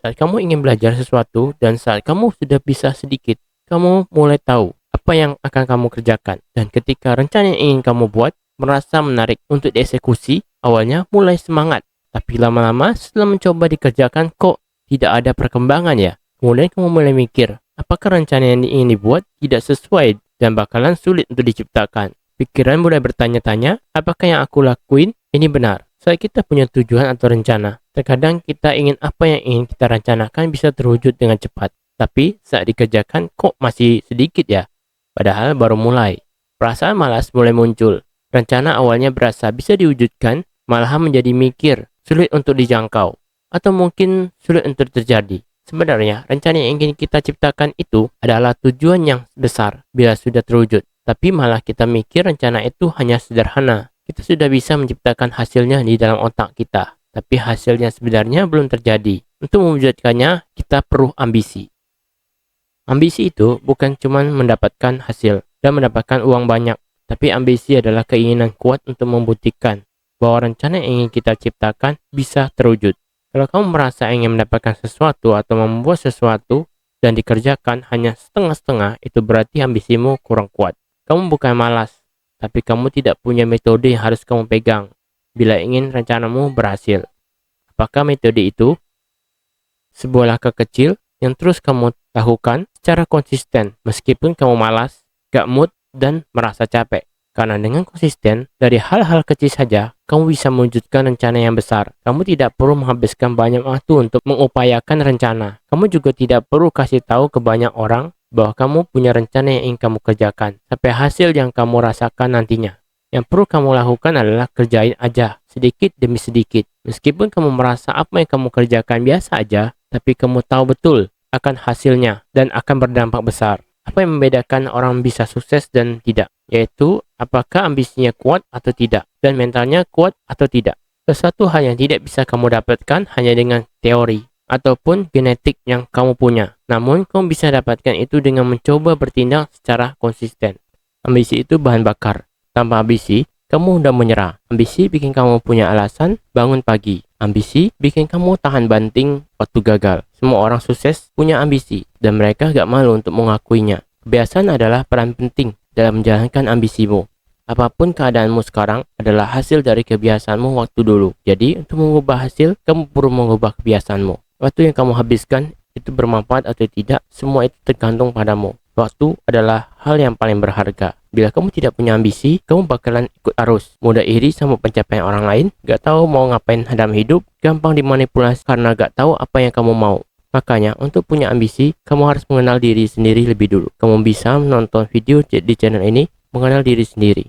Saat kamu ingin belajar sesuatu dan saat kamu sudah bisa sedikit, kamu mulai tahu apa yang akan kamu kerjakan. Dan ketika rencana yang ingin kamu buat merasa menarik untuk dieksekusi, awalnya mulai semangat. Tapi lama-lama setelah mencoba dikerjakan kok tidak ada perkembangan ya. Kemudian kamu mulai mikir, apakah rencana yang ingin dibuat tidak sesuai dan bakalan sulit untuk diciptakan. Pikiran mulai bertanya-tanya, apakah yang aku lakuin ini benar? Saat kita punya tujuan atau rencana, terkadang kita ingin apa yang ingin kita rencanakan bisa terwujud dengan cepat. Tapi saat dikerjakan kok masih sedikit ya? Padahal baru mulai. Perasaan malas mulai muncul. Rencana awalnya berasa bisa diwujudkan, malahan menjadi mikir, sulit untuk dijangkau. Atau mungkin sulit untuk terjadi. Sebenarnya, rencana yang ingin kita ciptakan itu adalah tujuan yang besar bila sudah terwujud. Tapi malah kita mikir rencana itu hanya sederhana. Kita sudah bisa menciptakan hasilnya di dalam otak kita. Tapi hasilnya sebenarnya belum terjadi. Untuk mewujudkannya, kita perlu ambisi. Ambisi itu bukan cuma mendapatkan hasil dan mendapatkan uang banyak. Tapi ambisi adalah keinginan kuat untuk membuktikan bahwa rencana yang ingin kita ciptakan bisa terwujud. Kalau kamu merasa ingin mendapatkan sesuatu atau membuat sesuatu dan dikerjakan hanya setengah-setengah, itu berarti ambisimu kurang kuat. Kamu bukan malas, tapi kamu tidak punya metode yang harus kamu pegang bila ingin rencanamu berhasil. Apakah metode itu? Sebuah langkah kecil yang terus kamu lakukan secara konsisten meskipun kamu malas, gak mood, dan merasa capek. Karena dengan konsisten, dari hal-hal kecil saja, kamu bisa mewujudkan rencana yang besar. Kamu tidak perlu menghabiskan banyak waktu untuk mengupayakan rencana. Kamu juga tidak perlu kasih tahu ke banyak orang bahwa kamu punya rencana yang ingin kamu kerjakan, sampai hasil yang kamu rasakan nantinya. Yang perlu kamu lakukan adalah kerjain aja, sedikit demi sedikit. Meskipun kamu merasa apa yang kamu kerjakan biasa aja, tapi kamu tahu betul akan hasilnya dan akan berdampak besar. Apa yang membedakan orang bisa sukses dan tidak? Yaitu apakah ambisinya kuat atau tidak, dan mentalnya kuat atau tidak. Sesuatu hal yang tidak bisa kamu dapatkan hanya dengan teori ataupun genetik yang kamu punya. Namun, kamu bisa dapatkan itu dengan mencoba bertindak secara konsisten. Ambisi itu bahan bakar. Tanpa ambisi, kamu mudah menyerah. Ambisi bikin kamu punya alasan bangun pagi. Ambisi bikin kamu tahan banting waktu gagal. Semua orang sukses punya ambisi dan mereka gak malu untuk mengakuinya. Kebiasaan adalah peran penting dalam menjalankan ambisimu. Apapun keadaanmu sekarang adalah hasil dari kebiasaanmu waktu dulu. Jadi, untuk mengubah hasil, kamu perlu mengubah kebiasaanmu. Waktu yang kamu habiskan itu bermanfaat atau tidak, semua itu tergantung padamu. Waktu adalah hal yang paling berharga. Bila kamu tidak punya ambisi, kamu bakalan ikut arus, mudah iri sama pencapaian orang lain, gak tahu mau ngapain dalam hidup, gampang dimanipulasi karena gak tahu apa yang kamu mau. Makanya, untuk punya ambisi, kamu harus mengenal diri sendiri lebih dulu. Kamu bisa menonton video di channel ini, mengenal diri sendiri.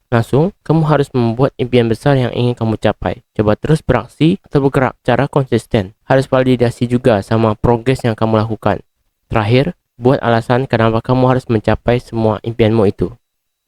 Langsung, kamu harus membuat impian besar yang ingin kamu capai. Coba terus beraksi atau bergerak secara konsisten. Harus validasi juga sama progres yang kamu lakukan. Terakhir, buat alasan kenapa kamu harus mencapai semua impianmu itu.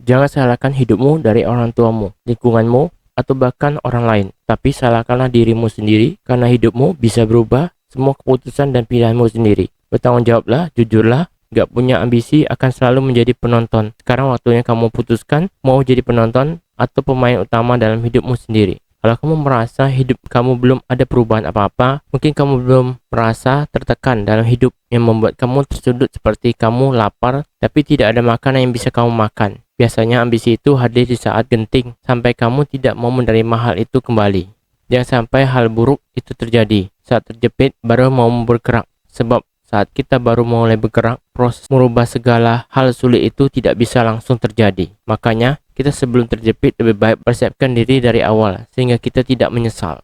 Jangan salahkan hidupmu dari orang tuamu, lingkunganmu, atau bahkan orang lain. Tapi salahkanlah dirimu sendiri karena hidupmu bisa berubah semua keputusan dan pilihanmu sendiri. Bertanggung jawablah, jujurlah. Gak punya ambisi akan selalu menjadi penonton. Sekarang waktunya kamu putuskan mau jadi penonton atau pemain utama dalam hidupmu sendiri. Kalau kamu merasa hidup kamu belum ada perubahan apa-apa, mungkin kamu belum merasa tertekan dalam hidup yang membuat kamu tersudut seperti kamu lapar tapi tidak ada makanan yang bisa kamu makan. Biasanya ambisi itu hadir di saat genting sampai kamu tidak mau menerima hal itu kembali. Jangan sampai hal buruk itu terjadi saat terjepit baru mau bergerak, sebab saat kita baru mulai bergerak, proses merubah segala hal sulit itu tidak bisa langsung terjadi. Makanya, kita sebelum terjepit lebih baik persiapkan diri dari awal, sehingga kita tidak menyesal.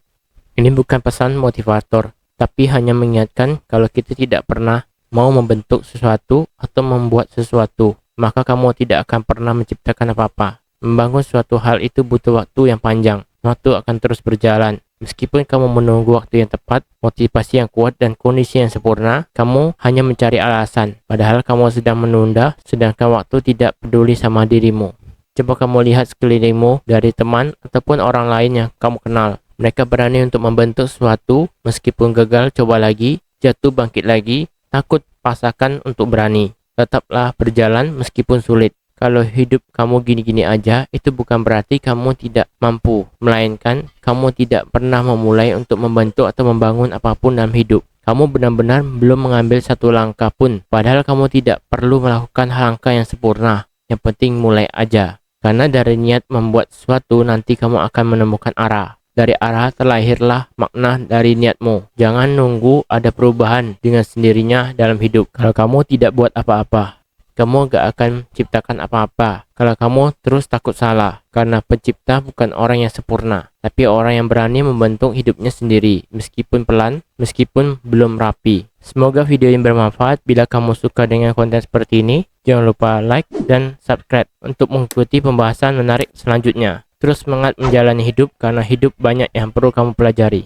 Ini bukan pesan motivator, tapi hanya mengingatkan kalau kita tidak pernah mau membentuk sesuatu atau membuat sesuatu, maka kamu tidak akan pernah menciptakan apa-apa. Membangun suatu hal itu butuh waktu yang panjang. Waktu akan terus berjalan. Meskipun kamu menunggu waktu yang tepat, motivasi yang kuat, dan kondisi yang sempurna, kamu hanya mencari alasan. Padahal kamu sedang menunda, sedangkan waktu tidak peduli sama dirimu. Coba kamu lihat sekelilingmu dari teman ataupun orang lain yang kamu kenal. Mereka berani untuk membentuk sesuatu, meskipun gagal coba lagi, jatuh bangkit lagi, takut paksakan untuk berani. Tetaplah berjalan meskipun sulit. Kalau hidup kamu gini-gini aja, itu bukan berarti kamu tidak mampu, melainkan kamu tidak pernah memulai untuk membentuk atau membangun apapun dalam hidup. Kamu benar-benar belum mengambil satu langkah pun, padahal kamu tidak perlu melakukan langkah yang sempurna. Yang penting mulai aja. Karena dari niat membuat sesuatu, nanti kamu akan menemukan arah. Dari arah terlahirlah makna dari niatmu. Jangan nunggu ada perubahan dengan sendirinya dalam hidup. Kalau kamu tidak buat apa-apa, kamu gak akan ciptakan apa-apa. Kalau kamu terus takut salah, karena pencipta bukan orang yang sempurna, tapi orang yang berani membentuk hidupnya sendiri, meskipun pelan, meskipun belum rapi. Semoga video ini bermanfaat. Bila kamu suka dengan konten seperti ini, jangan lupa like dan subscribe untuk mengikuti pembahasan menarik selanjutnya. Terus semangat menjalani hidup, karena hidup banyak yang perlu kamu pelajari.